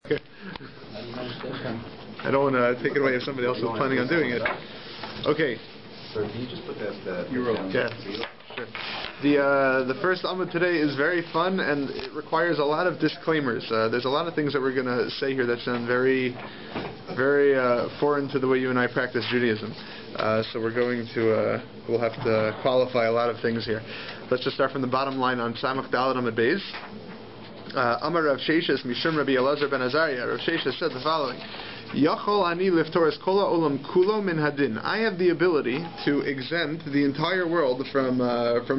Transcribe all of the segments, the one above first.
Okay. I don't want to take it away if somebody else is planning on doing it. Okay. So can you just put that You wrote. Yeah. Sure. The first Amud today is very fun and it requires a lot of disclaimers. There's a lot of things that we're going to say here that sound very, very foreign to the way you and I practice Judaism. So we're going to we'll have to qualify a lot of things here. Let's just start from the bottom line on Samach Dalet Amud Beis. Amar Rav Sheshes Mishum Rabbi Elazar ben Azariah. Rav Sheshes said the following: Yachol ani liftoris kola olam kulo min hadin. I have the ability to exempt the entire world from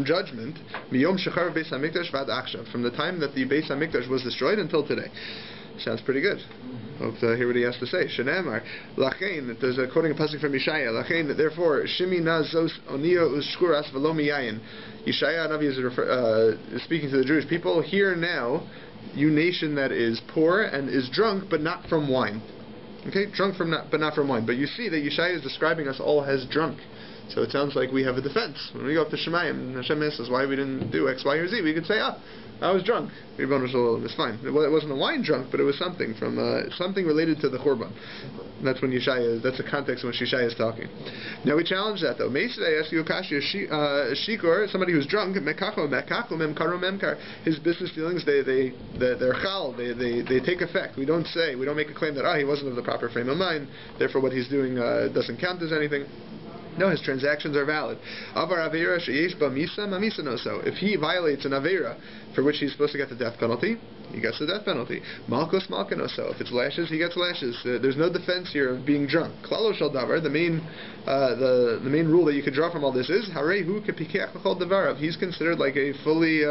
judgment. Miyom shechar Beis Hamikdash vad achshav, from the time that the Beis Hamikdash was destroyed until today. Sounds pretty good. Hope to hear what he has to say. Shenemar lachein. There's a quoting a pasuk from Yeshaya. Lachein. Therefore, shimi nazos onio ushkuras v'lo miyayin. Yeshaya Navi is speaking to the Jewish people. Hear now, you nation that is poor and is drunk, but not from wine. Okay, drunk but not from wine. But you see that Yeshaya is describing us all as drunk. So it sounds like we have a defense. When we go up to Shemayim and Hashem asks us why we didn't do X, Y, or Z, we could say, I was drunk. It's fine. Well, it wasn't a wine drunk, but it was something from something related to the Churban. That's when that's the context in which Yeshaya is talking. Now we challenge that though. Meisei ask you shikor, somebody who's drunk, his business dealings they're chal, they take effect. We don't make a claim that he wasn't of the proper frame of mind, therefore what he's doing doesn't count as anything. No, his transactions are valid. If he violates an avera for which he's supposed to get the death penalty, he gets the death penalty. Malkos malkanoso. If it's lashes, he gets lashes. There's no defense here of being drunk. Klalo shel davar. The main rule that you could draw from all this is harehu kepikeach l'chol davarav. He's considered like a fully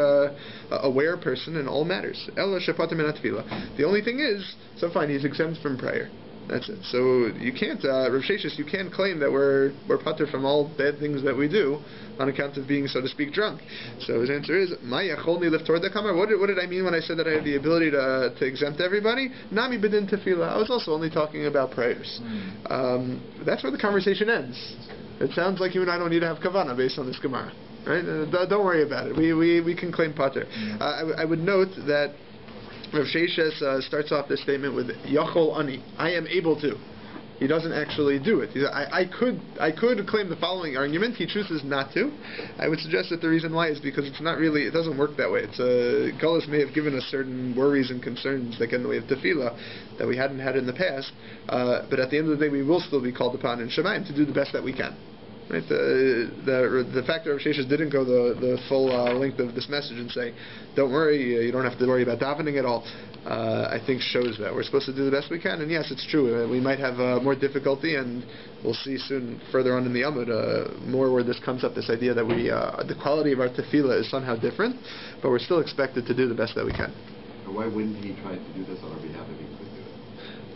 aware person in all matters. Elo shepater min hatefila. The only thing is, so fine, he's exempt from prayer. That's it. So you can't, Rav Sheshes, you can't claim that we're pater from all bad things that we do on account of being, so to speak, drunk. So his answer is, Ma yacholni liftor the kamar. What did I mean when I said that I had the ability to exempt everybody? Nami b'din tefillah. I was also only talking about prayers. That's where the conversation ends. It sounds like you and I don't need to have kavanah based on this Gemara. Right? Don't worry about it. We can claim pater. I would note that Rav Sheshes starts off this statement with Yachol Ani. I am able to. He doesn't actually do it. I could claim the following argument. He chooses not to. I would suggest that the reason why is because it doesn't work that way. Gullus may have given us certain worries and concerns that get in the way of tefillah that we hadn't had in the past. But at the end of the day, we will still be called upon in Shemayim to do the best that we can. Right, the fact that Rav Sheshes didn't go the full length of this message and say, don't worry, you don't have to worry about davening at all, I think shows that we're supposed to do the best we can. And yes, it's true, we might have more difficulty, and we'll see soon further on in the Amud more where this comes up, this idea that the quality of our tefillah is somehow different, but we're still expected to do the best that we can. Why wouldn't he try to do this on our behalf if he could do it?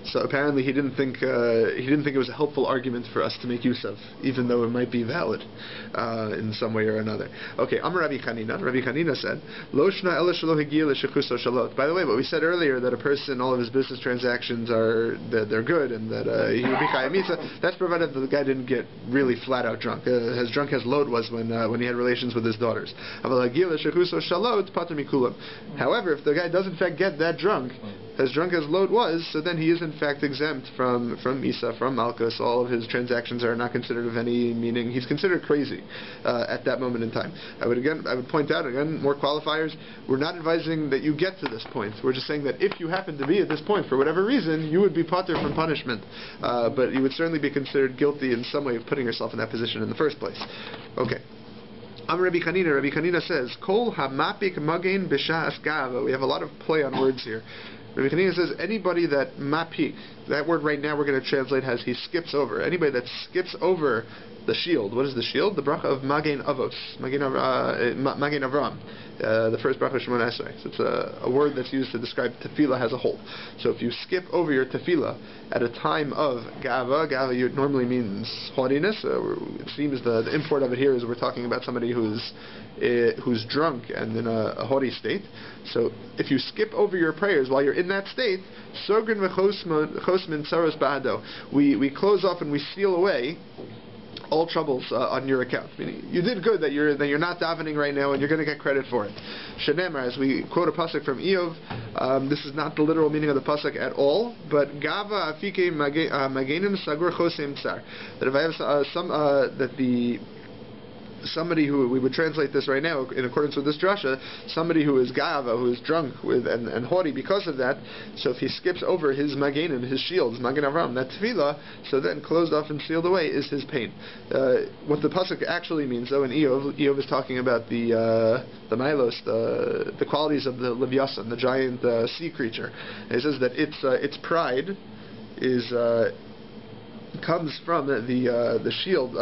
So apparently he didn't think it was a helpful argument for us to make use of, even though it might be valid in some way or another. Okay, Amar Rabbi Chanina. Rabbi Chanina said, Lo shna ela shelo hagiya l'shekuso shalot. By the way, what we said earlier, that a person, all of his business transactions they're good, and that he would be chayei mitzvah, that's provided that the guy didn't get really flat out drunk. As drunk as Lot was when he had relations with his daughters. Aval hagiya l'shekuso shalot pater mikulam. However, if the guy does in fact get that drunk, as drunk as Lot was, so then he is in fact exempt from Misa, from Malchus. All of his transactions are not considered of any meaning. He's considered crazy at that moment in time. I would point out again, more qualifiers. We're not advising that you get to this point. We're just saying that if you happen to be at this point for whatever reason, you would be pater from punishment, but you would certainly be considered guilty in some way of putting yourself in that position in the first place. Okay. Rabbi Chanina says, Kol hamapik magain b'sha'as gava. We have a lot of play on words here. Rabbi Chanina says, anybody that mapik, that word right now we're going to translate as he skips over. Anybody that skips over the shield. What is the shield? The bracha of Magain Avos, Magain Avram, the first bracha of Shemona Esrei. So it's a word that's used to describe tefillah as a whole. So if you skip over your tefillah at a time of gava normally means haughtiness. It seems the import of it here is we're talking about somebody who's drunk and in a haughty state. So if you skip over your prayers while you're in that state, Sogrin v'chosmin saros ba'ado, we close off and we seal away all troubles on your account. Meaning, you did good that you're not davening right now, and you're going to get credit for it. Shenemar, as we quote a pasuk from Eov, this is not the literal meaning of the pasuk at all, but Gava afike magenim sagur chosem tsar. That if I have somebody who, we would translate this right now in accordance with this drasha, somebody who is gava, who is drunk with and haughty because of that, so if he skips over his magenim, his shields, magen avram, that tefillah, so then closed off and sealed away is his pain. What the pasuk actually means, though, in Eov is talking about the milos, the qualities of the Leviathan, the giant sea creature. And he says that its pride is comes from the shield,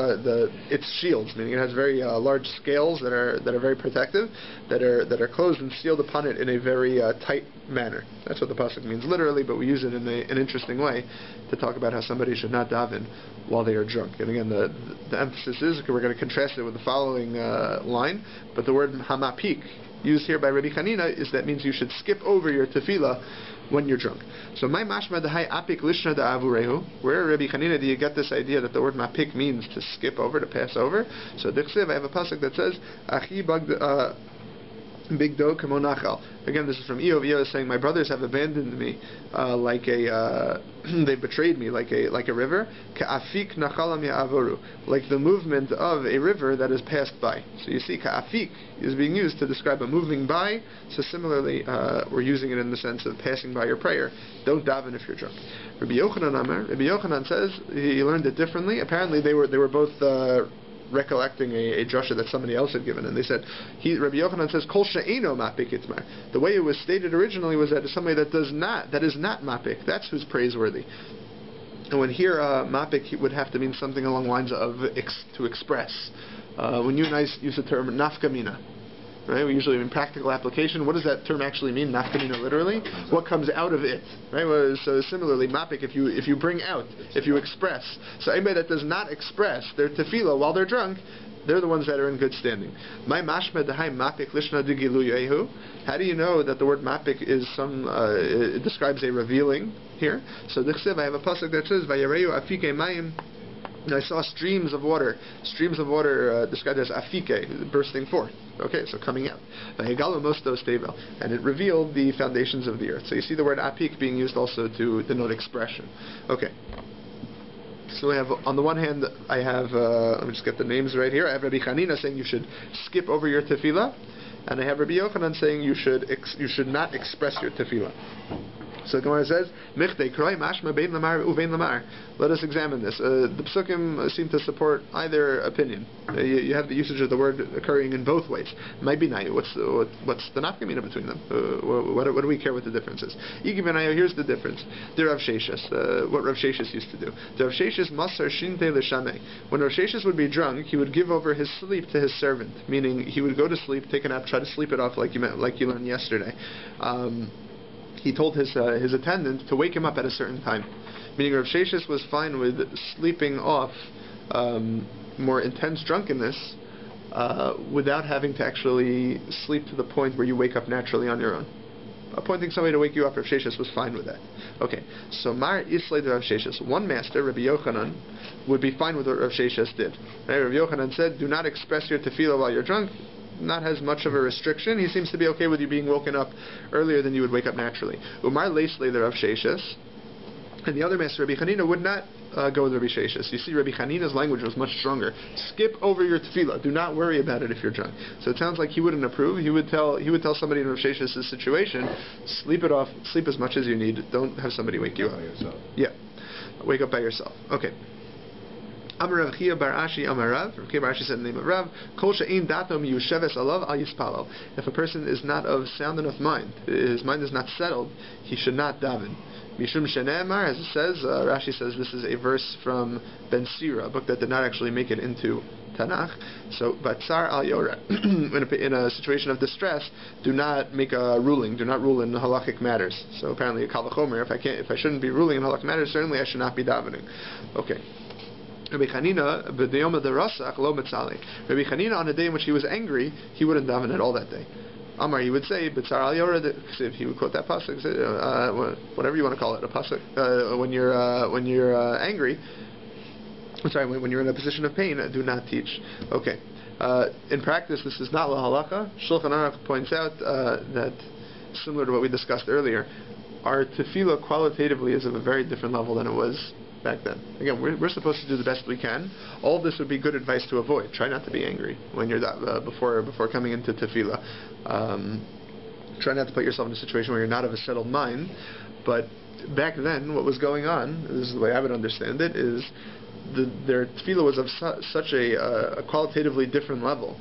its shields, meaning it has very large scales that are very protective, that are closed and sealed upon it in a very tight manner. That's what the pasuk means literally, but we use it in an interesting way to talk about how somebody should not daven while they are drunk. And again, the emphasis is, we're going to contrast it with the following line, but the word hamapik used here by Rabbi Chanina is that means you should skip over your tefillah when you're drunk. So my mashma dahai apik lishna da avurehu. Where, Rabbi Chanina, do you get this idea that the word mapik means to skip over, to pass over? So dichsiv, I have a pasuk that says achi big do kamo nachal. Again, this is from Eov. Eov is saying, my brothers have abandoned me like a they betrayed me like a river. Ka'afik nachalam ya'avoru, like the movement of a river that is passed by. So you see, ka'afik is being used to describe a moving by. So similarly, we're using it in the sense of passing by your prayer. Don't daven if you're drunk. Rabbi Yochanan says he learned it differently. Apparently, they were both recollecting a drasha that somebody else had given, and they said, Rabbi Yochanan says, Kol she'eno mapik itmar. The way it was stated originally was that it's somebody that is not mapik. That's who's praiseworthy. And when here mapik would have to mean something along the lines of to express. When you and I use the term nafkamina, right? We usually, in practical application, what does that term actually mean? Nafkamina, literally, what comes out of it, right? Well, so similarly, mapik, if you bring out, if you express. So anybody that does not express their tefillah while they're drunk, they're the ones that are in good standing. My mashma dehai mapik lishna digiluyehu. How do you know that the word mapik is it describes a revealing here? So dichsiv, I have a pasuk that says vayareyu afike mayim. And I saw streams of water described as afike, bursting forth. Okay, so coming out. And it revealed the foundations of the earth. So you see the word apik being used also to denote expression. Okay. So we have, on the one hand, I have, let me just get the names right here. I have Rabbi Chanina saying you should skip over your tefillah, and I have Rabbi Yochanan saying you should not express your tefillah. So the Gemara says, "Michtei kroi mashma bein lamar uvein lamar." Let us examine this. The psukim seem to support either opinion. You have the usage of the word occurring in both ways. Might be nayu. What's the nafkamina between them? What do we care what the difference is? Here's the difference. The Rav Sheshes, what Rav Sheshes used to do. The Rav Sheshes masar shinte l'shamei. When Rav Sheshes would be drunk, he would give over his sleep to his servant. Meaning he would go to sleep, take a nap, try to sleep it off like you learned yesterday. He told his attendant to wake him up at a certain time. Meaning Rav Sheshes was fine with sleeping off more intense drunkenness without having to actually sleep to the point where you wake up naturally on your own. Appointing somebody to wake you up, Rav Sheshes was fine with that. Okay, so Mar Islay Rav Sheshes. One master, Rabbi Yochanan, would be fine with what Rav Sheshes did. Right? Rabbi Yochanan said, do not express your tefillah while you're drunk. Not has much of a restriction. He seems to be okay with you being woken up earlier than you would wake up naturally. Umar Leisley, the Rav Sheshes, and the other master, Rabbi Chanina, would not go with Rabbi Sheshes. You see, Rabbi Chanina's language was much stronger. Skip over your tefillah. Do not worry about it if you're drunk. So it sounds like he wouldn't approve. He would tell somebody in Rav Sheshes' situation, sleep it off, sleep as much as you need. Don't have somebody wake you up. Yeah, wake up by yourself. Okay. Amar Rav Chia bar Ashi Amar Rav. Rav Chia bar Ashi said in the name of Rav, Kol she'ein dato miyusheves alav al yispalal. If a person is not of sound enough mind, his mind is not settled, he should not daven. Mishum shene'emar, as it says, Rashi says this is a verse from Ben Sira, a book that did not actually make it into Tanakh. So, batzar al yora. In a situation of distress, do not make a ruling. Do not rule in halachic matters. So apparently, a kal v'chomer. If I shouldn't be ruling in halachic matters, certainly I should not be davening. Okay. Rabbi Chanina, b'deyom derasach lo metzali. Rabbi Chanina, on a day in which he was angry, he wouldn't daven at all that day. Amar, he would say, b'tzar al yorah, he would quote that pasuk, whatever you want to call it, a pasuk. When you're angry, I'm sorry, when you're in a position of pain, do not teach. Okay. In practice, this is not la halacha. Shulchan Aruch points out that, similar to what we discussed earlier, our tefillah qualitatively is of a very different level than it was back then. Again, we're supposed to do the best we can. All of this would be good advice to avoid. Try not to be angry when you're before coming into tefillah. Try not to put yourself in a situation where you're not of a settled mind. But back then, what was going on, this is the way I would understand it, is their tefillah was of such a qualitatively different level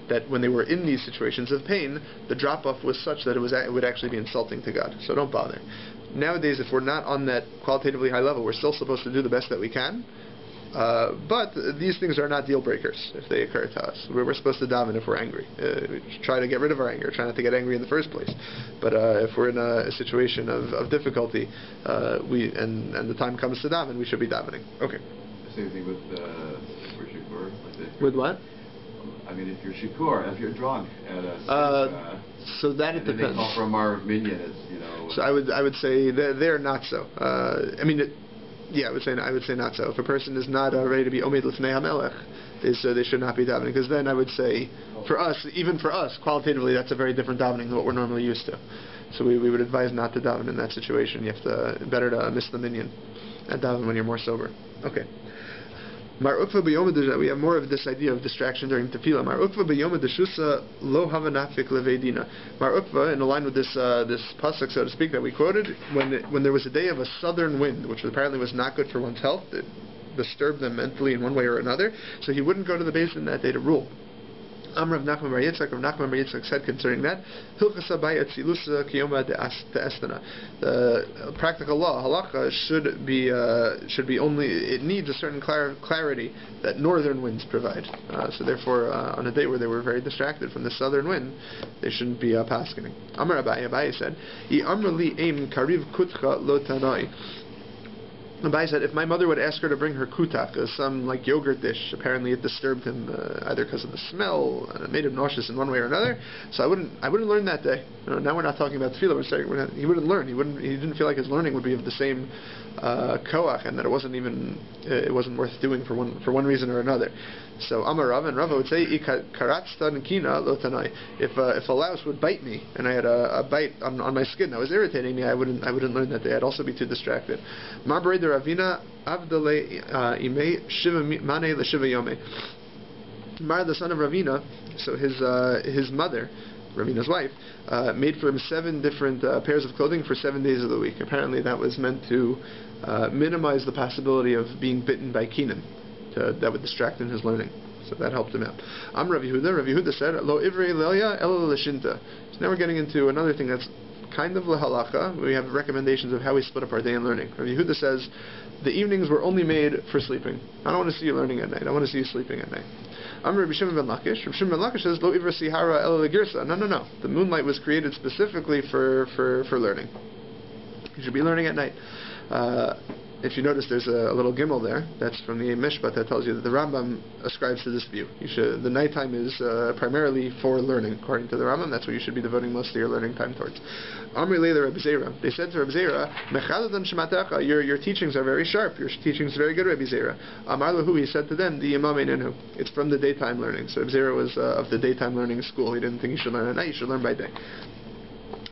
that when they were in these situations of pain, the drop-off was such that it would actually be insulting to God. So don't bother. Nowadays, if we're not on that qualitatively high level, we're still supposed to do the best that we can. But these things are not deal breakers if they occur to us. We're supposed to daven if we're angry. We try to get rid of our anger, try not to get angry in the first place. But if we're in a situation of difficulty, and the time comes to daven, we should be davening. Okay. Same thing with shikur. With what? I mean, if you're shikur, if you're drunk at so that it depends. They call from our minyan, it's So I would say they're not so. I would say not so. If a person is not ready to be omed l'fnei hamelech, they should not be davening. Because then I would say, for us, qualitatively, that's a very different davening than what we're normally used to. So we would advise not to daven in that situation. You have to better to miss the minyan and daven when you're more sober. Okay. Mar ukva b'yom, we have more of this idea of distraction during tefillah. Mar ukva b'yom deshusa lo havanafik levedina. Mar ukva, in line with this pasuk, so to speak, that we quoted, when there was a day of a southern wind, which apparently was not good for one's health, it disturbed them mentally in one way or another, so he wouldn't go to the basin that day to rule. Rav Nachman bar Yitzchak said concerning that, Hilchasa bayat silusa kiyoma de'estana. The practical law, halacha, should be only, it needs a certain clarity that northern winds provide. So therefore, on a day where they were very distracted from the southern wind, they shouldn't be paskening. Amar Abaye said, I amr li eim kariv kutcha lo tanai. Rabbi said, if my mother would ask her to bring her kutak, some like yogurt dish, apparently it disturbed him either because of the smell, and it made him nauseous in one way or another. So I wouldn't learn that day. Now we're not talking about tefillah. We're saying he wouldn't learn. He didn't feel like his learning would be of the same koach, and that it wasn't worth doing for one reason or another. So Amar Rav, and Rav would say, if a louse would bite me and I had a bite on my skin that was irritating me, I wouldn't learn that day. I'd also be too distracted. Ravina Avdale Imei Shiva Mane LeShiva Yome. Mar, the son of Ravina, so his mother, Ravina's wife, made for him 7 different pairs of clothing for 7 days of the week. Apparently that was meant to minimize the possibility of being bitten by Kenan. That would distract in his learning. So that helped him out. Rav Yehuda said, Lo ivrei lelia elo l'shinta. So now we're getting into another thing that's kind of lahalacha. We have recommendations of how we split up our day in learning. Rav Yehuda says, the evenings were only made for sleeping. I don't want to see you learning at night. I want to see you sleeping at night. Rabbi Shimon ben Lakish. Rabbi Shimon ben Lakish says, Lo ivra sihara elo l'girsa. No. The moonlight was created specifically for learning. You should be learning at night. If you notice, there's a little gimel there. That's from the Mishpat that tells you that the Rambam ascribes to this view. The nighttime is primarily for learning, according to the Rambam. That's what you should be devoting most of your learning time towards. Amri Leila Rabbi Zera. They said to Rabbi Zera, Mechadadan Shematecha, your teachings are very sharp. Your teachings are very good, Rabbi Zera. Amar Lahu, he said to them, the Imam Einenu. It's from the daytime learning. So Rabbi Zera was of the daytime learning school. He didn't think you should learn at night. You should learn by day.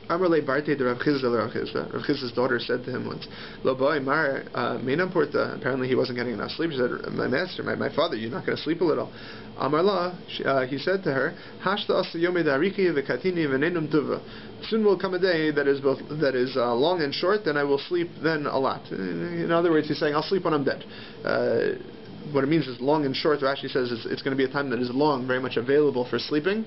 Amrle Barte de Rav Chizda Rav Chizda. Rav Chizda's daughter said to him once, Lo boy mar meinam porta. Apparently he wasn't getting enough sleep. She said, my master, my father, you're not going to sleep a little. Amar la, he said to her, Hashta asa yome dariki v'katini v'nenum tuva. Soon will come a day that is long and short, then I will sleep then a lot. In other words, he's saying, I'll sleep when I'm dead. What it means is long and short. Rashi says it's going to be a time that is long, very much available for sleeping,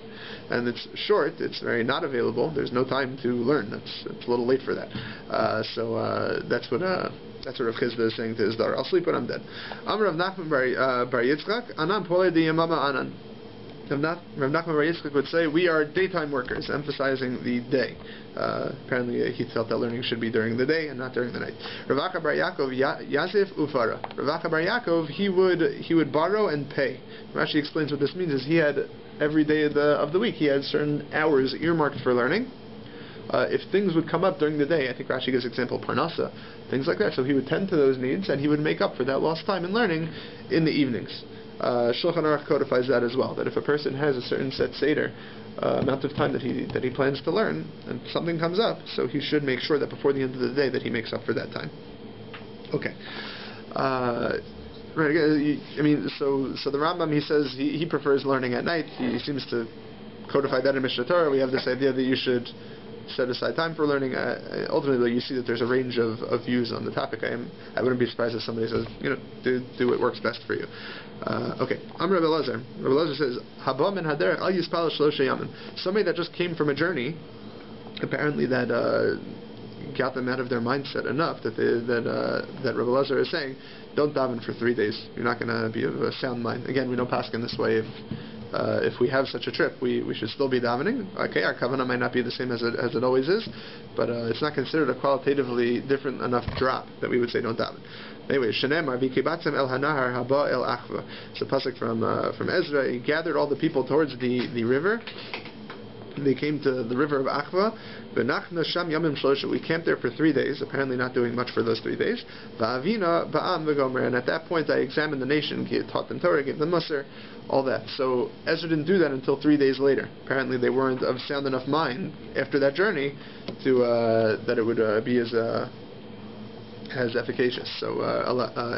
and it's short. It's very not available. There's no time to learn. It's a little late for that. That's what Rav Chizda is saying to his daughter. I'll sleep when I'm dead. Amar Rav Nachman bar Yitzchak Anan Pole di Yamama Anan. Rav Nachman bar Yitzchak would say, we are daytime workers, emphasizing the day. Apparently he felt that learning should be during the day and not during the night. Rav Bar Yaakov Yazif Ufara. Rav Bar Yaakov, he would borrow and pay. Rashi explains what this means is he had every day of the week he had certain hours earmarked for learning. if things would come up during the day, I think Rashi gives example parnasa, things like that. So he would tend to those needs, and he would make up for that lost time in learning in the evenings. Shulchan Aruch codifies that as well, that if a person has a certain set seder amount of time that he plans to learn, and something comes up, so he should make sure that before the end of the day that he makes up for that time. Okay. Right. I mean, so the Rambam, he says he prefers learning at night. He seems to codify that in Mishnah Torah. We have this idea that you should set aside time for learning. Ultimately, you see that there's a range of views on the topic. I wouldn't be surprised if somebody says, do what works best for you. Okay. I'm Rabbi Elazar. Rabbi Elazar says, Haba min haderech al yispal shlosha yamin. Somebody that just came from a journey, apparently that got them out of their mindset enough that Rabbi Elazar is saying, don't daven for 3 days. You're not going to be of a sound mind. Again, we don't paskin this way. If we have such a trip, we should still be davening. Okay, our kavanah might not be the same as it always is, but it's not considered a qualitatively different enough drop that we would say don't daven. Anyway, Shenemar v'kibatzem el hanahar haba el achva. It's a pasuk from Ezra. He gathered all the people towards the river. They came to the river of Achva. V'nachna sham yamim shlosha. We camped there for 3 days, apparently not doing much for those 3 days. Va'avina ba'am v'gomer. And at that point I examined the nation, taught them Torah, gave them Musar, all that. So Ezra didn't do that until 3 days later. Apparently they weren't of sound enough mind after that journey to that it would be as efficacious. So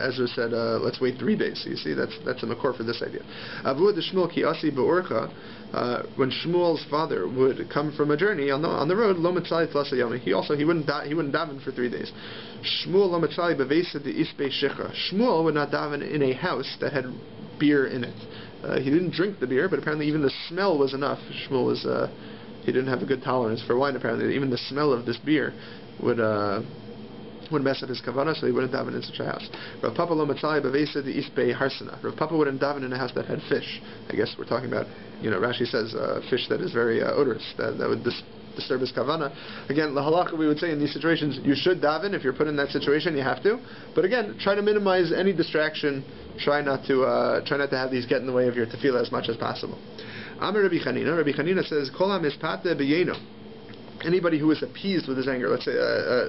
Ezra said, let's wait 3 days. So you see, that's a makor for this idea. Avu de Shmuel ki asi be'orcha. When Shmuel's father would come from a journey on the road, lo mitzali tlasa yami. He wouldn't daven for 3 days. Shmuel lo mitzali beveisa de isbe shichra. Shmuel would not daven in a house that had beer in it. He didn't drink the beer, but apparently even the smell was enough. Shmuel was he didn't have a good tolerance for wine. Apparently, even the smell of this beer would mess up his kavanah, so he wouldn't daven in such a house. Rav Papa lo matzai b'veisa de isbei harsana. Rav Papa wouldn't daven in a house that had fish. I guess we're talking about, Rashi says fish that is very odorous, that would disturb his kavanah. Again, la halakha, we would say in these situations, you should daven. If you're put in that situation, you have to. But again, try to minimize any distraction. Try not to have these get in the way of your tefillah as much as possible. Amar Rabbi Chanina. Rabbi Chanina says, Kol ha-mispate b'yeno. Anybody who is appeased with his anger, let's say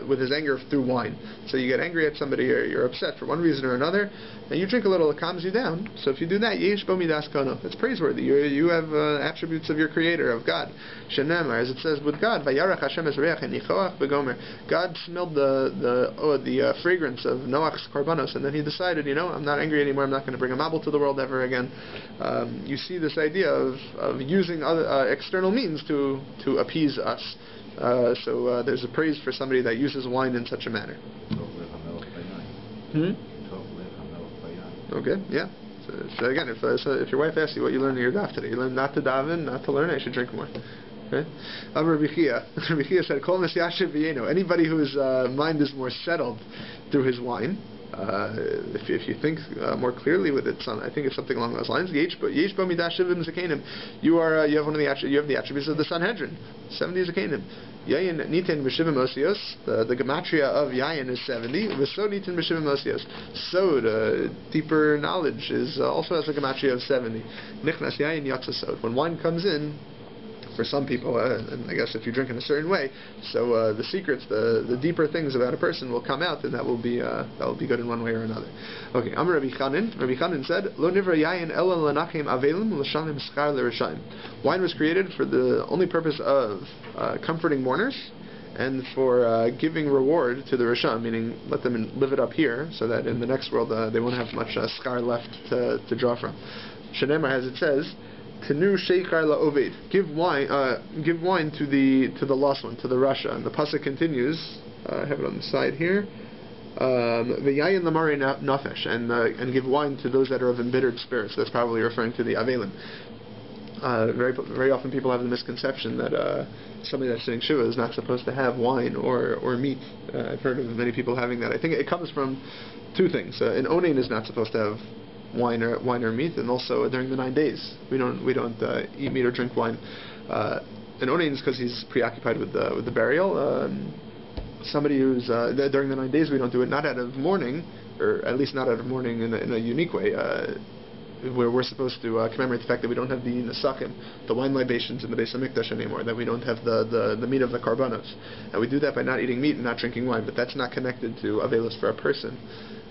with his anger through wine. So you get angry at somebody, or you're upset for one reason or another, and you drink a little, it calms you down. So if you do that, yesh bo midas kono. That's praiseworthy. You have attributes of your Creator, of God. Shenemar, as it says with God, vayarach Hashem es reach enichoach begomer. God smelled the fragrance of Noach's korbanos, and then he decided, I'm not angry anymore. I'm not going to bring a mabel to the world ever again. You see this idea of using other external means to appease us. So there's a praise for somebody that uses wine in such a manner. Okay, yeah. So again, if your wife asks you what you learned in your DAF today, you learned not to daven, not to learn, I should drink more. Okay? Rabbi Chia said, "Kol nesyashiv v'yeno." Anybody whose mind is more settled through his wine. If you think more clearly with it, I think it's something along those lines. You have one of the attributes of the Sanhedrin. 70 zakenim. Yayin nitin b'shivim osios. The gematria of yayin is 70. V'so nitin b'shivim osios. So the deeper knowledge is also has a gematria of 70. Nichnas yayin yatzasod. When wine comes in, for some people, and I guess if you drink in a certain way, so the secrets, the deeper things about a person will come out, and that will be good in one way or another. Okay, Amar Rabbi Chanan. Rabbi Chanan said, "Lo nivra yayin ela lenachem avelim l'shalim schar l'rishayim." Wine was created for the only purpose of comforting mourners and for giving reward to the Risham, meaning let them live it up here, so that in the next world they won't have much schar left to draw from. Shenemar, as it says, Tenu sheikar la'oved. Give wine to the lost one, to the Rasha. And the pasuk continues. I have it on the side here. V'yayin lamari nafesh, and give wine to those that are of embittered spirits. That's probably referring to the avelim. Very often people have the misconception that somebody that's sitting shiva is not supposed to have wine or meat. I've heard of many people having that. I think it comes from two things. An onain is not supposed to have wine or meat, and also during the 9 days we don't eat meat or drink wine. And onain is because he's preoccupied with the burial. Somebody who's during the 9 days we don't do it, not out of mourning, or at least not out of mourning in a unique way. where we're supposed to commemorate the fact that we don't have the nesakim, the wine libations in the Beis Hamikdash anymore, that we don't have the meat of the karbanos, and we do that by not eating meat and not drinking wine. But that's not connected to avelos for a person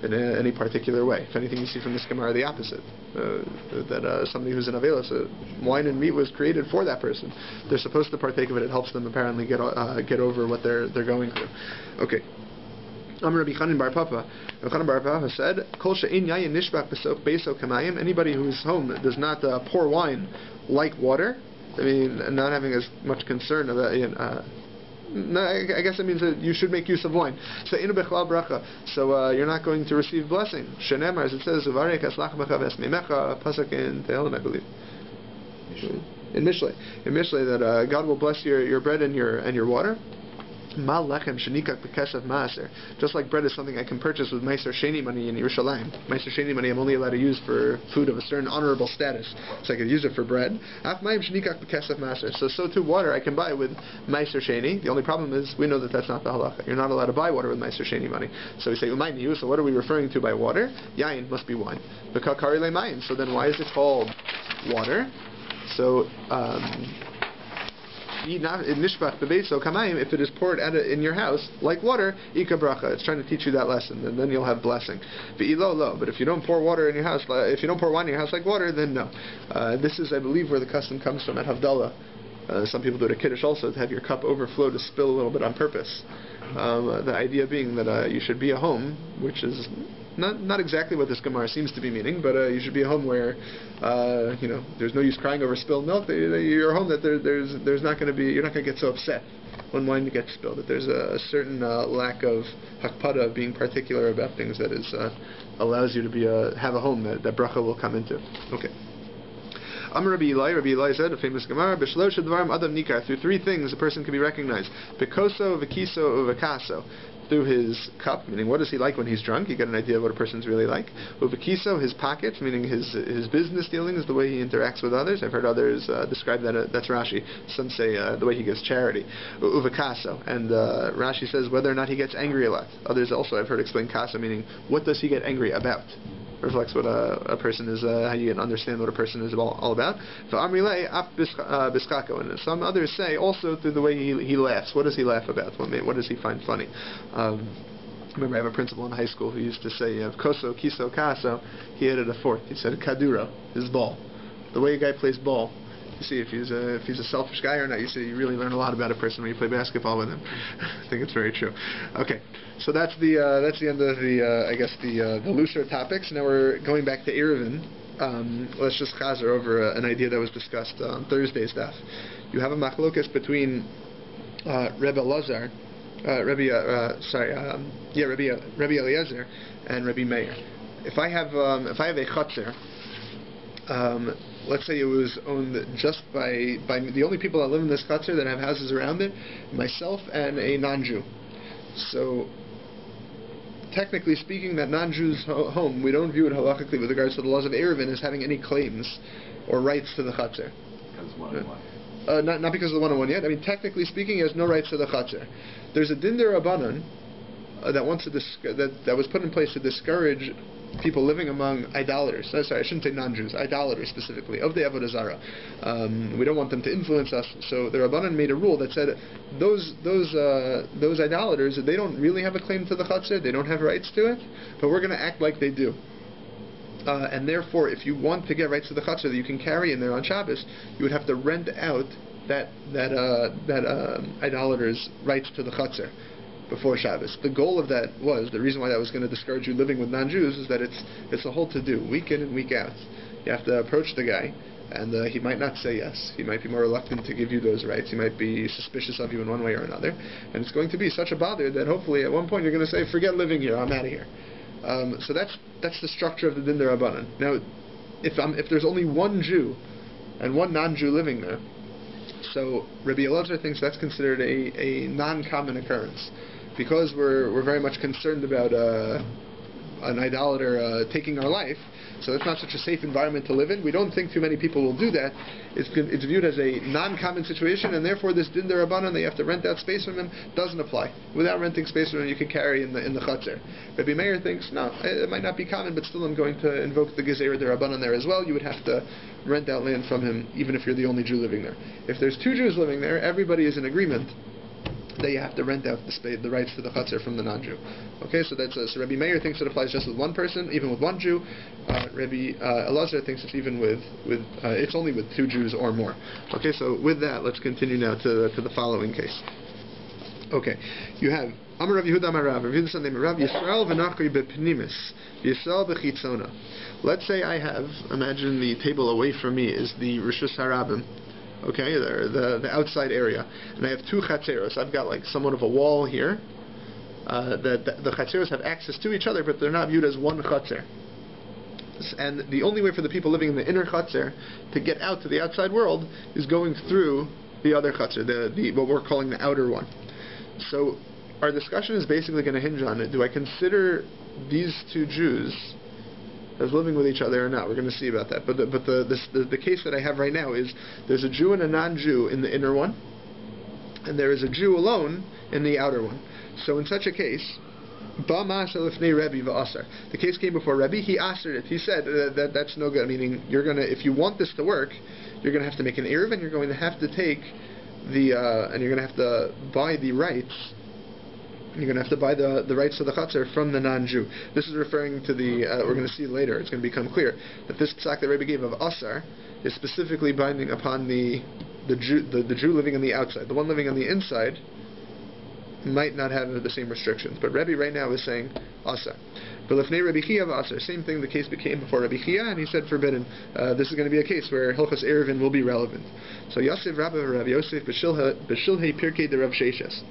in any particular way. If anything, you see from this Gemara the opposite, that somebody who's in avelos, wine and meat was created for that person. They're supposed to partake of it. It helps them apparently get over what they're going through. Okay. Rabbi Bar Papa said, "Kol she'in yayin nishbach beso kamayim." Anybody whose home does not pour wine like water, I mean, not having as much concern about. No, I guess it means that you should make use of wine. So inu bechlal bracha. So you're not going to receive blessing. Shenemar, as it says, "Uvarek aslach mecha v'esmimecha." Pasuk in Tehillim, I believe. In Mishlei, that God will bless your bread and your water. Just like bread is something I can purchase with Meiser Sheni money in Yerushalayim. Meiser Sheni money I'm only allowed to use for food of a certain honorable status, so I can use it for bread. So too water I can buy with Meiser Sheni. The only problem is we know that that's not the halacha. You're not allowed to buy water with Meiser Sheni money. So we say Umayniyu. So what are we referring to by water? Yain must be wine. So then why is it called water? So if it is poured out in your house like water, ika bracha. It's trying to teach you that lesson, and then you'll have blessing. But if you don't pour water in your house, if you don't pour wine in your house like water, then no. This is, I believe, where the custom comes from at Havdalah. Some people do it at Kiddush also, to have your cup overflow, to spill a little bit on purpose. The idea being that you should be a home, which is not exactly what this Gemara seems to be meaning, but you should be a home where there's no use crying over spilled milk. You're a home that there's not going to be, you're not going to get so upset when wine gets spilled. That there's a certain lack of hakpada, of being particular about things, that is allows you to have a home that bracha will come into. Okay. Rabbi Eli said, a famous Gemara, B'shlosh advarim adam nikar. Through three things a person can be recognized: B'koso, v'kiso, v'kaso. Through his cup, meaning what does he like when he's drunk? You get an idea of what a person's really like. Uvakiso, his pockets, meaning his business dealings, the way he interacts with others. I've heard others describe that. That's Rashi. Some say the way he gives charity. Uvakaso, and Rashi says whether or not he gets angry a lot. Others also I've heard explain kasa, meaning what does he get angry about? Reflects what a person is, how you can understand what a person is all about. And some others say also through the way he laughs. What does he laugh about? What does he find funny? Remember, I have a principal in high school who used to say, "Koso, kiso, kaso." He added a fourth. He said, "Kaduro," his ball. The way a guy plays ball. You see, if he's a selfish guy or not, you really learn a lot about a person when you play basketball with him. I think it's very true. Okay, so that's the end of the looser topics. Now we're going back to Eruvin. Let's just chazer over an idea that was discussed on Thursday's DAF. You have a machlokas between Rabbi Eliezer and Rabbi Meir. If I have a chutzer. Let's say it was owned just by the only people that live in this chutzner that have houses around it, myself and a non-Jew. So, technically speaking, that non-Jew's home, we don't view it halachically with regards to the laws of Eruvin as having any claims or rights to the chutzner. Because one-on-one. Not because of the one-on-one yet. I mean, technically speaking, he has no rights to the chutzner. There's a din derabanan that was put in place to discourage people living among idolaters. Sorry, I shouldn't say non-Jews, idolaters specifically, of the Avodah Zarah. We don't want them to influence us. So the Rabbanan made a rule that said those idolaters, they don't really have a claim to the chutzner, they don't have rights to it, but we're going to act like they do. And therefore, if you want to get rights to the chutzner that you can carry in there on Shabbos, you would have to rent out that idolater's rights to the chutzner before Shabbos. The goal of that was, the reason why that was going to discourage you living with non-Jews, is that it's a whole to-do, week in and week out. You have to approach the guy, and he might not say yes. He might be more reluctant to give you those rights. He might be suspicious of you in one way or another. And it's going to be such a bother that hopefully at one point you're going to say, forget living here, I'm out of here. So that's the structure of the Din D'Rabbanan. Now, if there's only one Jew and one non-Jew living there, so Rabbi Eliezer thinks that's considered a non-common occurrence. Because we're very much concerned about an idolater taking our life. So it's not such a safe environment to live in. We don't think too many people will do that. It's viewed as a non-common situation, and therefore this din derabanan, they have to rent out space from him, doesn't apply. Without renting space from him, you can carry in the chutzner. Rabbi Meir thinks, no, it might not be common, but still I'm going to invoke the gezerah derabanan there as well. You would have to rent out land from him, even if you're the only Jew living there. If there's two Jews living there, everybody is in agreement that you have to rent out the rights to the chutzner from the non-Jew. Okay, so that's so Rabbi Meir thinks it applies just with one person, even with one Jew. Rabbi Elazar thinks it's even with it's only with two Jews or more. Okay, so with that, let's continue now to the following case. Okay, you have Amar Rav Yehuda Amar Rav Yehuda son named Rav Yisrael v'nachri bepnimis Yisrael b'chitzona. Let's say I have, imagine the table away from me is the Rishus Harabim. Okay, the outside area, and I have two chatzeros. I've got like somewhat of a wall here. The chatzeros have access to each other, but they're not viewed as one chatzer. And the only way for the people living in the inner chatzer to get out to the outside world is going through the other chatzer, the what we're calling the outer one. So our discussion is basically going to hinge on it. Do I consider these two Jews as living with each other or not? We're going to see about that. But the case that I have right now is there's a Jew and a non-Jew in the inner one, and there is a Jew alone in the outer one. So in such a case, the case came before Rabbi. He astered it. He said that's no good. Meaning if you want this to work, you're going to have to make an ERU, and you're going to have to take and you're going to have to buy the rights. You're going to have to buy the rights to the chutzner from the non-Jew. This is referring to we're going to see later, it's going to become clear, that this psak that Rabbi gave of Asar is specifically binding upon the Jew living on the outside. The one living on the inside might not have the same restrictions. But Rabbi right now is saying Asar. But Lefnei Rabbi Chia Asar, same thing, the case became before Rabbi Chia, and he said forbidden. This is going to be a case where Hilchos Eruvin will be relevant. So Yosef Rabbi Rav Yosef B'Shilhei Pirkei de Rav Sheshes.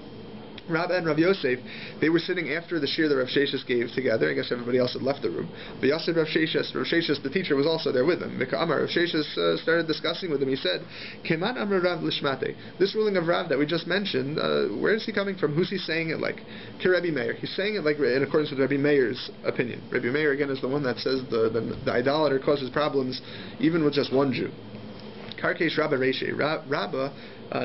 Rabbi and Rav Yosef, they were sitting after the shir that Rav Sheshes gave together. I guess everybody else had left the room. But Yosef Rav Sheshes, the teacher, was also there with him. Rav Sheshes started discussing with him. He said, Keman Amar Rav Lishmate. This ruling of Rav that we just mentioned, where is he coming from? Who's he saying it like? To Rabbi Meir. He's saying it like in accordance with Rabbi Meir's opinion. Rabbi Meir, again, is the one that says the idolater causes problems even with just one Jew. Karkesh Rabba Reshe. Rabba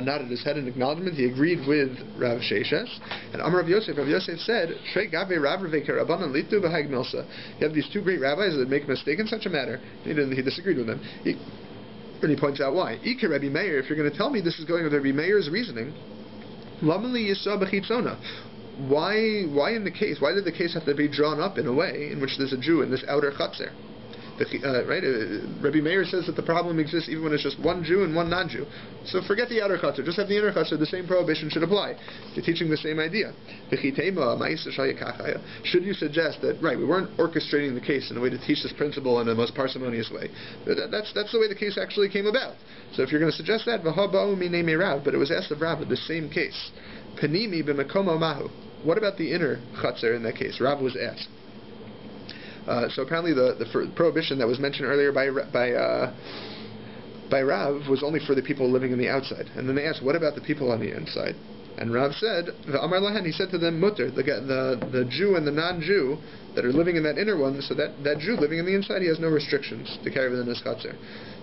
nodded his head in acknowledgement. He agreed with Rav Sheshes. And Amar Rav Yosef said, Shrei Gave Rav Ravei Kerabanan Litu B'Hag Milsa. You have these two great rabbis that make a mistake in such a matter. He disagreed with them. And he points out why. Ike Rabbi Meir, if you're going to tell me this is going with Rabbi Meir's reasoning, Lamali Yisra B'Chitzona. Why did the case have to be drawn up in a way in which there's a Jew in this outer chutzner? Right? Rabbi Meir says that the problem exists even when it's just one Jew and one non-Jew. So forget the outer chutzner, just have the inner chutzner. The same prohibition should apply. You're teaching the same idea. Should you suggest that, right, we weren't orchestrating the case in a way to teach this principle in the most parsimonious way? That's the way the case actually came about. So if you're going to suggest that, but it was asked of Rav, the same case. Panimi b'mekomo mahu. What about the inner chutzner in that case? Rav was asked. So apparently the prohibition that was mentioned earlier by Rav was only for the people living on the outside. And then they asked, what about the people on the inside? And Rav said, Amar Lahan, he said to them, Mutter, the Jew and the non-Jew that are living in that inner one, so that Jew living on the inside, he has no restrictions to carry within his chutzner.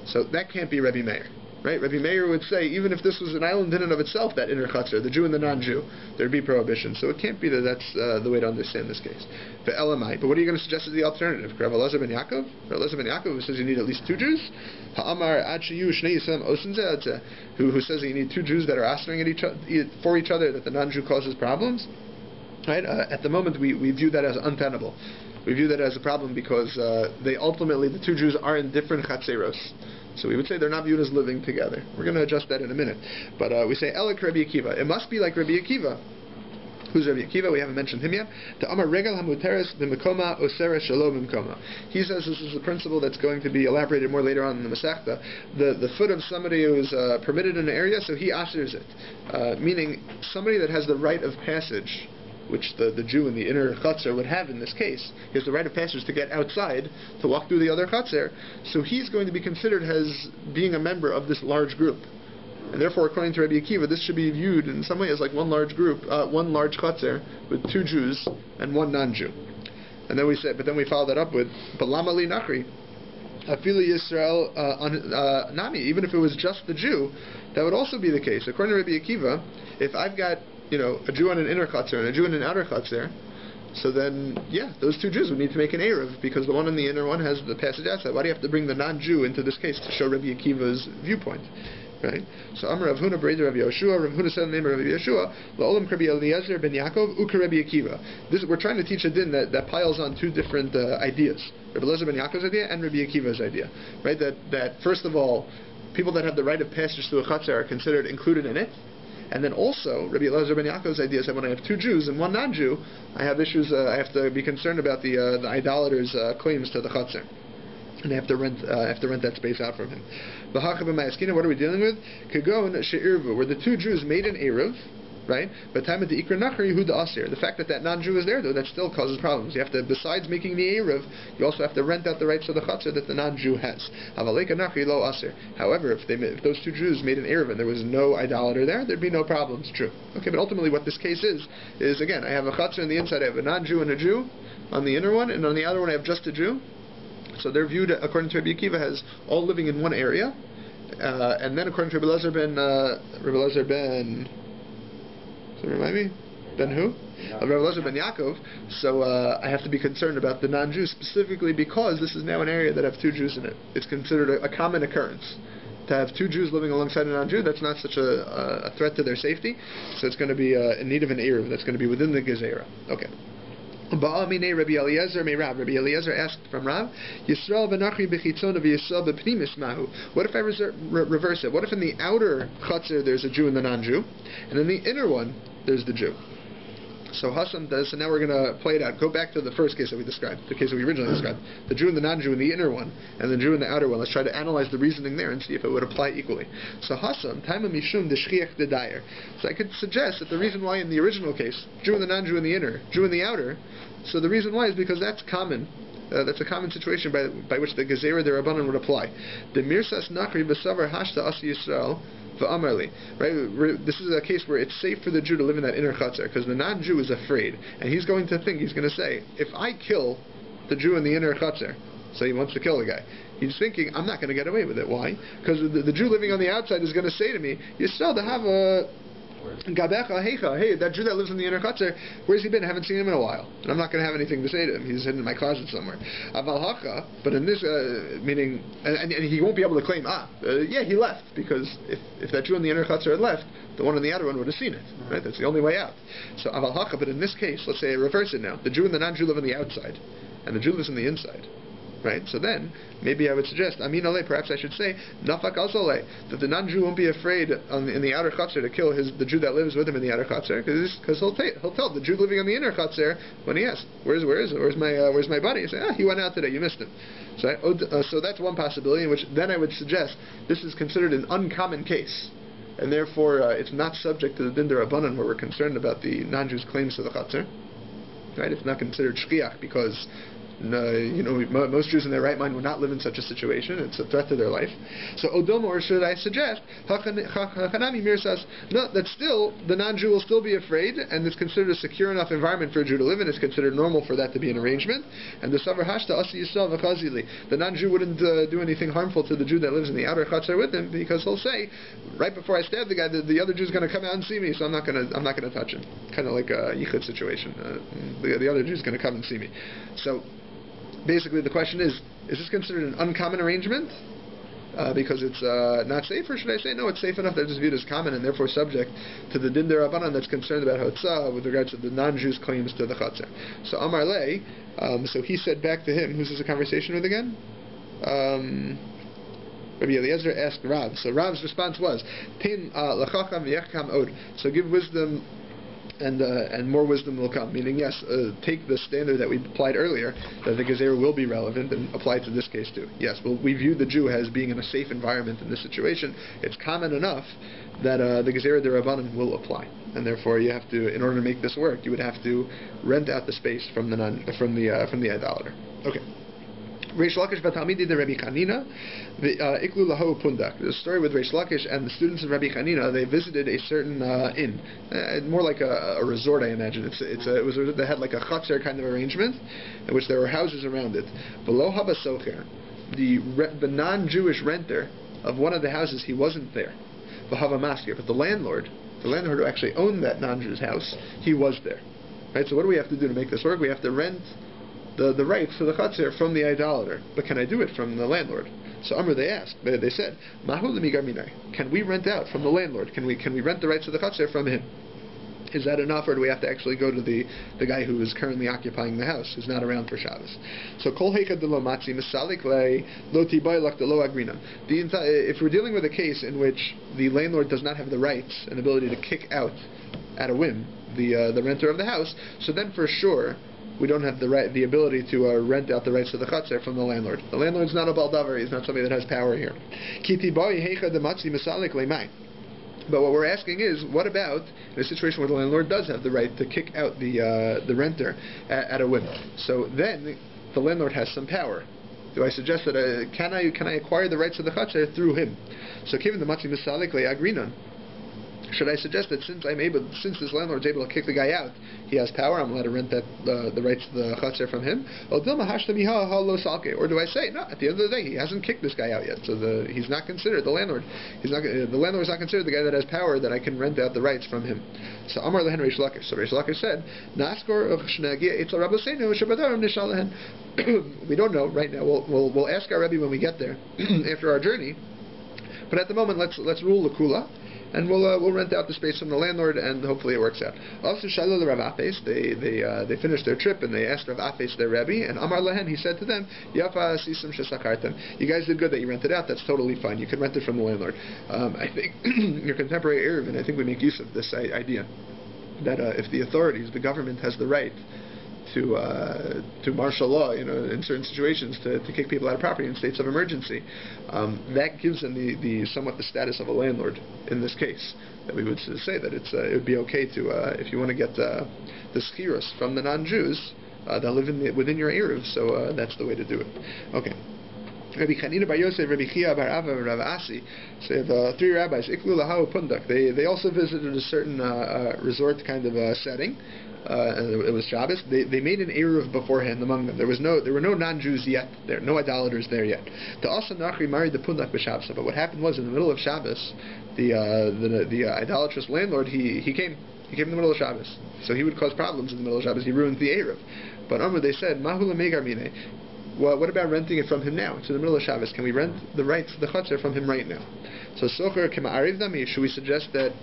So that can't be Rabbi Meir. Right? Rabbi Meir would say, even if this was an island in and of itself, that inner chutzner, the Jew and the non-Jew, there'd be prohibition. So it can't be that that's the way to understand this case. But Elamai. But what are you going to suggest as the alternative? Rabbi Elazar ben Yaakov? Rabbi Elazar ben Yaakov, who says you need at least two Jews? Ha'amar ad sheyu shnei yisraelim osen zeh, who says that you need two Jews that are astering at for each other, that the non-Jew causes problems? Right? At the moment, we view that as untenable. We view that as a problem because the two Jews are in different chatzeros. So we would say they're not viewed as living together. We're going to adjust that in a minute. But we say, Elik Rabbi Akiva. It must be like Rabbi Akiva. Who's Rabbi Akiva? We haven't mentioned him yet. To Amar Regal HaMuteres B'Mekoma Osera Shalom B'Mekoma. He says this is a principle that's going to be elaborated more later on in the Masechta. The foot of somebody who is permitted in an area, so he asers it. Meaning, somebody that has the right of passage, which the Jew in the inner chutzner would have in this case. He has the right of passage to get outside, to walk through the other chutzner, so he's going to be considered as being a member of this large group. And therefore, according to Rabbi Akiva, this should be viewed in some way as like one large group, one large chutzner with two Jews and one non-Jew. And then we said, but then we followed that up with, but lama li nachri. Afili Yisrael nami, even if it was just the Jew, that would also be the case. According to Rabbi Akiva, if I've got a Jew on an inner chutzner and a Jew on an outer chutzner, so then those two Jews would need to make an eruv because the one in the inner one has the passage outside. Why do you have to bring the non-Jew into this case to show Rabbi Akiva's viewpoint? Right? So Amar Rav Huna Breder Rabbi Yoshua, Rav Huna said the name of Rabbi Yoshua, La'olam Rabbi Eliezer ben Yaakov, Uka Rabbi Akiva. We're trying to teach a din that piles on two different ideas. Rabbi Eliezer ben Yaakov's idea and Rabbi Akiva's idea. Right? That first of all, people that have the right of passage through a chutzner are considered included in it. And then also, Rabbi Eliezer ben Yaakov's idea is that when I have two Jews and one non-Jew, I have issues, I have to be concerned about the idolater's claims to the chutzner. And I have to rent that space out from him. What are we dealing with? Where the two Jews made an eruv, right? But time at the ikra nachri hu asir. The fact that non-Jew is there, though, that still causes problems. You have to, besides making the eruv, you also have to rent out the rights of the chutzner that the non-Jew has. However, if those two Jews made an eruv and there was no idolater there, there'd be no problems. True. Okay, but ultimately, what this case is again, I have a chutzner on the inside, I have a non-Jew and a Jew on the inner one, and on the outer one, I have just a Jew. So they're viewed, according to Rabbi Akiva, as all living in one area, and then according to Rabbi Eliezer ben. So remind me, Ben who? Rabbi Eliezer ben Yaakov. So I have to be concerned about the non-Jews specifically because this is now an area that have two Jews in it. It's considered a common occurrence to have two Jews living alongside a non-Jew. That's not such a threat to their safety. So it's going to be in need of an eruv. That's going to be within the gezerah. Okay. Rabbi Eliezer asked from Rav, Yisrael v'nachri b'chitzon v'Yisrael b'pnimis mahu. What if I reverse it? What if in the outer chutzner there's a Jew and the non-Jew, and in the inner one there's the Jew? So Hassan does, so now we're going to play it out. Go back to the first case that we described, the case that we originally described. The Jew and the non-Jew in the inner one, and the Jew in the outer one. Let's try to analyze the reasoning there and see if it would apply equally. So Hassan, Taima Mishum Deshchiach Dedayer. So I could suggest that the reason why in the original case, Jew and the non-Jew in the inner, Jew in the outer, so the reason why is because that's common. That's a common situation by which the Gezerah Derabanan would apply. The Mirsas Nachri B'Savar Hashta Asi Yisrael V'Amarli. Right? This is a case where it's safe for the Jew to live in that inner chutzner because the non-Jew is afraid, and he's going to say, if I kill the Jew in the inner chutzner, so he wants to kill the guy, he's thinking, I'm not going to get away with it. Why? Because the Jew living on the outside is going to say to me, Yisrael, to have a Gabecha Heicha, hey, that Jew that lives in the inner chutzner, where's he been? I haven't seen him in a while. And I'm not going to have anything to say to him. He's hidden in my closet somewhere. Aval Hacha, but in this, meaning, and he won't be able to claim, he left, because if that Jew in the inner chutzner had left, the one in the outer one would have seen it. Right? That's the only way out. So Aval Hacha, but in this case, let's say I reverse it now. The Jew and the non-Jew live on the outside, and the Jew lives on the inside. Right? So then, maybe I would suggest, Amin Alei, perhaps I should say, Nafak Azalei, that the non-Jew won't be afraid in the outer chutzner to kill the Jew that lives with him in the outer chutzner, because he'll tell the Jew living on the inner chutzner when he asks, where's my buddy? He say, he went out today, you missed him. So that's one possibility, in which then I would suggest this is considered an uncommon case, and therefore it's not subject to the din derabanan where we're concerned about the non-Jew's claims to the chutzner. Right? It's not considered shchiach because most Jews in their right mind would not live in such a situation. It's a threat to their life. So Odom, or should I suggest, Hachanami Mirsas, no, that still, the non-Jew will still be afraid, and it's considered a secure enough environment for a Jew to live in. It's considered normal for that to be an arrangement. And the Savar Hashta Asi Yisrael V'Chazili, the non-Jew wouldn't do anything harmful to the Jew that lives in the outer chutzner with him, because he'll say, right before I stab the guy, the other Jew's going to come out and see me, so I'm not going to touch him. Kind of like a yichud situation. The other Jew's going to come and see me. So basically, the question is this considered an uncommon arrangement because it's not safe, or should I say, no, it's safe enough that it's viewed as common and therefore subject to the din derabanan that's concerned about hotzah with regards to the non-Jews' claims to the chutzner. So Amar Lei, so he said back to him, who's this a conversation with again? Rabbi Eliezer asked Rav. So Rav's response was, Tin lachacham v'yechkam od. So give wisdom, and more wisdom will come. Meaning, yes, take the standard that we applied earlier, that the Gezerah will be relevant, and apply it to this case too. Yes, we view the Jew as being in a safe environment in this situation. It's common enough that the Gezerah Derabanan will apply, and therefore you have to, in order to make this work, you would have to rent out the space from the idolater. Okay. Reish Lakish v'Talmidi de Rabbi Chanina, iklu laho pundak. The story with Reish Lakish and the students of Rabbi Chanina. They visited a certain inn, more like a resort, I imagine. They had like a chutzner kind of arrangement, in which there were houses around it. Below haba socher, the non-Jewish renter of one of the houses, he wasn't there. V'hava maskir, but the landlord who actually owned that non-Jew's house, he was there. Right. So what do we have to do to make this work? We have to rent the rights to the chutzner from the idolater. But can I do it from the landlord? So Amr, they asked, they said, Mahu l'migar minai. Can we rent out from the landlord? Can we rent the rights to the chutzner from him? Is that enough, or do we have to actually go to the guy who is currently occupying the house, who's not around for Shabbos? So kol heicha de lo matzi misalik le lo tibaylach de lo agrinam. If we're dealing with a case in which the landlord does not have the rights and ability to kick out at a whim the renter of the house, so then for sure we don't have the ability to rent out the rights to the chutzner from the landlord. The landlord's not a baldavar; he's not somebody that has power here. But what we're asking is, what about in a situation where the landlord does have the right to kick out the renter at a whim? So then the landlord has some power. Do I suggest that can I acquire the rights of the chutzner through him? So given the matzi misalik le'agrinan, should I suggest that since this landlord's able to kick the guy out, he has power, I'm allowed to rent the rights to the chutzner from him? Or do I say, no, at the end of the day, he hasn't kicked this guy out yet, so he's not considered, the landlord is not considered the guy that has power that I can rent out the rights from him. So Amar lehen Reish Lakish. So Reish Lakish said, we don't know right now. We'll ask our Rabbi when we get there after our journey. But at the moment, let's rule the kula, and we'll rent out the space from the landlord, and hopefully it works out. Also, Shiloh the Rav Apes, they finished their trip, and they asked Rav Apes, their Rabbi, and Amar Lehen, he said to them, Yafa sisim shesakartem. You guys did good that you rented out. That's totally fine. You can rent it from the landlord. I think your contemporary ERU, and I think we make use of this idea that if the authorities, the government, has the right to martial law, in certain situations, to kick people out of property in states of emergency, that gives them somewhat the status of a landlord in this case. That we would say that it would be okay to, if you want to get the schiros from the non-Jews that live within your ERU, so that's the way to do it. Okay. Rabbi Chanina bar Yosef, Rabbi Chia bar Abba, and Rav Asi. So you have three rabbis. Iklu lahau pundak. They also visited a certain resort kind of setting. It was Shabbos. They made an eruv beforehand among them. There were no non-Jews yet there, no idolaters there yet. The Asa Nachri married the pundak b'Shabbos. But what happened was, in the middle of Shabbos, the idolatrous landlord he came in the middle of Shabbos, so he would cause problems in the middle of Shabbos. He ruined the eruv. But Amr, they said, Mahula megar mine. Well, what about renting it from him now? It's in the middle of Shabbos. Can we rent the rights to the chutzner from him right now? So socher k'ma'ariv dami. Should we suggest that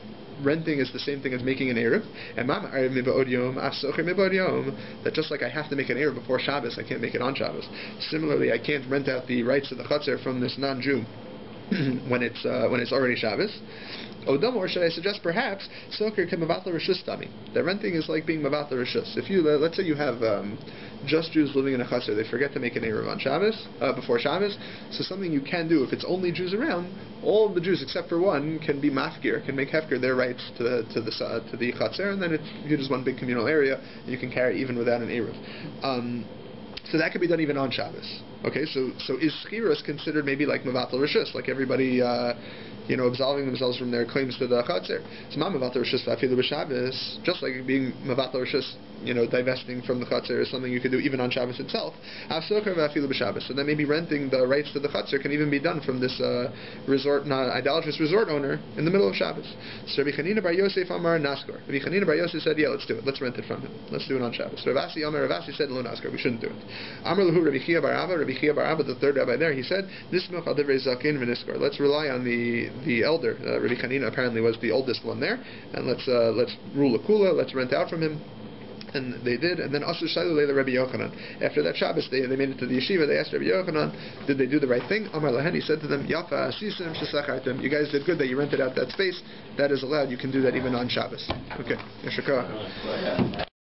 renting is the same thing as making an eruv? And ma'ariv miba'od yom, af socher miba'od yom. That just like I have to make an eruv before Shabbos, I can't make it on Shabbos. Similarly, I can't rent out the rights to the chutzner from this non-Jew when it's already Shabbos. Odom, or should I suggest perhaps socher k'mavatla rishus dami? That renting is like being mavatla rishus. If you let's say you have just Jews living in a chutzner, they forget to make an eruv on Shabbos before Shabbos. So something you can do if it's only Jews around, all of the Jews except for one can be mafkir, can make hefker their rights to the chutzner, and then you're just one big communal area, and you can carry even without an eruv. So that could be done even on Shabbos. Okay, so is schiros considered maybe like mevatel rishus, like everybody, absolving themselves from their claims to the chutzner? So ma mevatel rishus v'afilu b'Shabbos, just like being mevatel rishus, divesting from the chutzner is something you could do even on Shabbos itself. Avsocher v'afilu b'Shabbos. So then maybe renting the rights to the chutzner can even be done from this idolatrous resort owner in the middle of Shabbos. So Rabbi Chanina bar Yosef Amar Naskor. Rabbi Chanina bar Yosef said, yeah, let's do it. Let's rent it from him. Let's do it on Shabbos. Rav Asi Amar, Rav Asi said, lo Naskor, we shouldn't do it. Amar lahu Rabbi Chia bar Abba, Rabbi Chia bar Abba, the third rabbi there, he said, Nismach al divrei zakin v'niskor. Let's rely on the elder. Rabbi Chanina apparently was the oldest one there, and let's rule a kula. Let's rent out from him. And they did, and then Asher Shiloh the Rabbi Yochanan. After that Shabbos, they made it to the yeshiva. They asked Rabbi Yochanan, did they do the right thing? Amar Lahen, he said to them, Yafa sisim shesachartem. You guys did good that you rented out that space. That is allowed. You can do that even on Shabbos. Okay. Yeshakah.